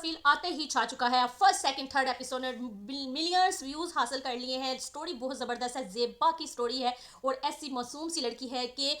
Feel आते ही छा चुका है। फर्स्ट सेकंड थर्ड एपिसोड ने मिलियंस व्यूज हासिल कर लिए हैं। स्टोरी बहुत ज़बरदस्त है, ज़ेबा की स्टोरी है और ऐसी मासूम सी लड़की है कि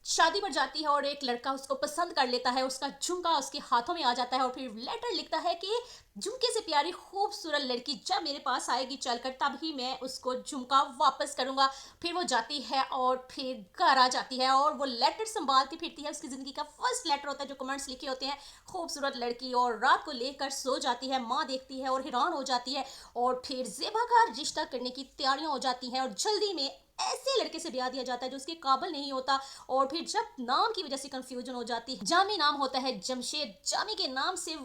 शादी पर जाती है और एक लड़का उसको पसंद कर लेता है, उसका झुमका उसके हाथों में आ जाता है और फिर लेटर लिखता है कि झुमके से प्यारी खूबसूरत लड़की जब मेरे पास आएगी चलकर तभी मैं उसको झुमका वापस करूंगा। फिर वो जाती है और फिर घर आ जाती है और वो लेटर संभालती फिरती है। उसकी ज़िंदगी का फर्स्ट लेटर होता है जो कमेंट्स लिखे होते हैं। खूबसूरत लड़की और रात को लेकर सो जाती है, माँ देखती है और हैरान हो जाती है और फिर ज़ेबा का रिश्ता करने की तैयारियां हो जाती हैं और जल्दी में ऐसे लड़के से ब्याह दिया जाता है जो उसके काबिल नहीं होता। और फिर जब नाम की वजह से कंफ्यूजन हो जाती है, जामी नाम होता है जमशेद, जामी के नाम से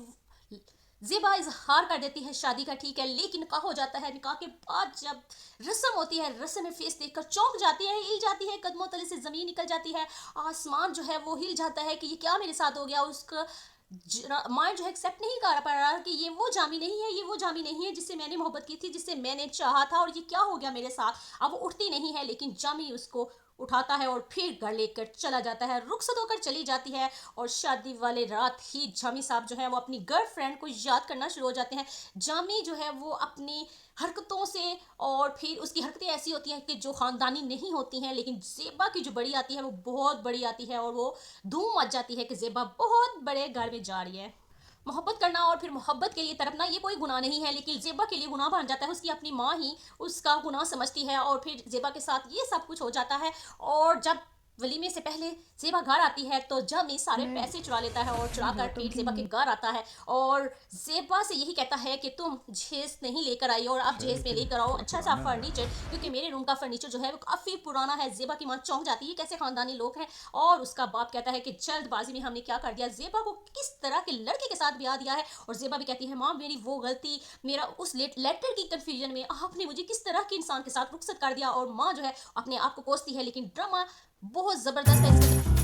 ज़ेबा इजहार कर देती है शादी का, ठीक है, लेकिन निकाह हो जाता है। निकाह के बाद जब रस्म होती है, रस्म में फेस देखकर चौंक जाती है, हिल जाती है, कदमों तले से ज़मीन निकल जाती है, आसमान जो है वो हिल जाता है कि ये क्या मेरे साथ हो गया। उसका माइंड जो है एक्सेप्ट नहीं कर पा रहा कि ये वो जामी नहीं है, ये वो जामी नहीं है जिससे मैंने मोहब्बत की थी, जिससे मैंने चाहा था, और ये क्या हो गया मेरे साथ। अब वो उठती नहीं है लेकिन जामी उसको उठाता है और फिर घर लेकर चला जाता है, रुखसत होकर चली जाती है। और शादी वाले रात ही जामी साहब जो है वो अपनी गर्लफ्रेंड को याद करना शुरू हो जाते हैं। जामी जो है वो अपनी हरकतों से, और फिर उसकी हरकतें ऐसी होती हैं कि जो ख़ानदानी नहीं होती हैं, लेकिन ज़ेबा की जो बड़ी आती है वो बहुत बड़ी आती है और वो धूम मच जाती है कि ज़ेबा बहुत बड़े घर में जा रही है। मोहब्बत करना और फिर मोहब्बत के लिए तड़पना ये कोई गुनाह नहीं है, लेकिन ज़ेबा के लिए गुनाह बन जाता है। उसकी अपनी माँ ही उसका गुनाह समझती है और फिर ज़ेबा के साथ ये सब कुछ हो जाता है। और जब वलीमे से पहले ज़ेबा घर आती है तो जामी सारे मैं पैसे चुरा लेता है और चुरा इन कर बातों फिर की ज़ेबा के घर आता है और ज़ेबा से यही कहता है कि तुम जहेज़ नहीं लेकर आई और अब अच्छा, जहेज़ में लेकिन लेकर आओ थोड़ा अच्छा सा पुराना है। फर्नीचर, क्योंकि मेरे रूम का फर्नीचर जो है वो काफ़ी पुराना है। ज़ेबा की माँ चौंक जाती है, कैसे ख़ानदानी लोग हैं। और उसका बाप कहता है कि जल्दबाजी में हमने क्या कर दिया, ज़ेबा को किस तरह के लड़के के साथ ब्याह दिया है। और ज़ेबा भी कहती है माँ मेरी वो गलती, मेरा उस लेटर की कन्फ्यूजन में आपने मुझे किस तरह के इंसान के साथ रुखसत कर दिया। और माँ जो है अपने आप को कोसती है, लेकिन ड्रामा बहुत ज़बरदस्त है इसके अंदर।